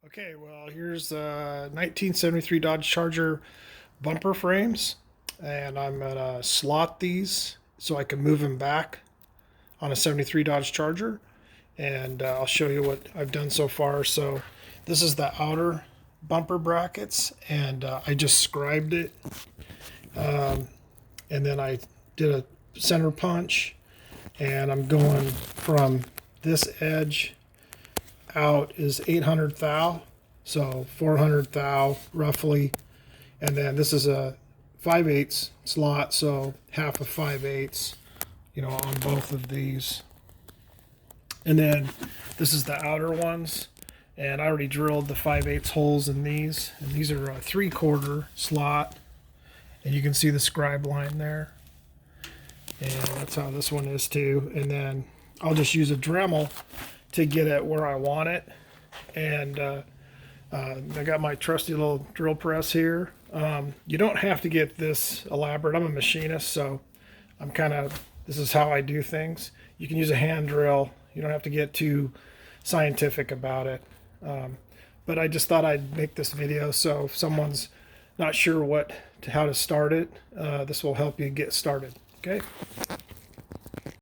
Okay, well, here's 1973 Dodge Charger bumper frames, and I'm gonna slot these so I can move them back on a 73 Dodge Charger, and I'll show you what I've done so far. So this is the outer bumper brackets, and I just scribed it, and then I did a center punch, and I'm going from this edge out is 800 thou, so 400 thou roughly, and then this is a 5/8 slot, so half of 5/8, on both of these. And then this is the outer ones, and I already drilled the 5/8 holes in these, and these are a 3/4 slot, and you can see the scribe line there, and that's how this one is too. And then I'll just use a Dremel to get it where I want it. And I got my trusty little drill press here. You don't have to get this elaborate. I'm a machinist, so this is how I do things. You can use a hand drill. You don't have to get too scientific about it. But I just thought I'd make this video, so if someone's not sure how to start it, this will help you get started. Okay.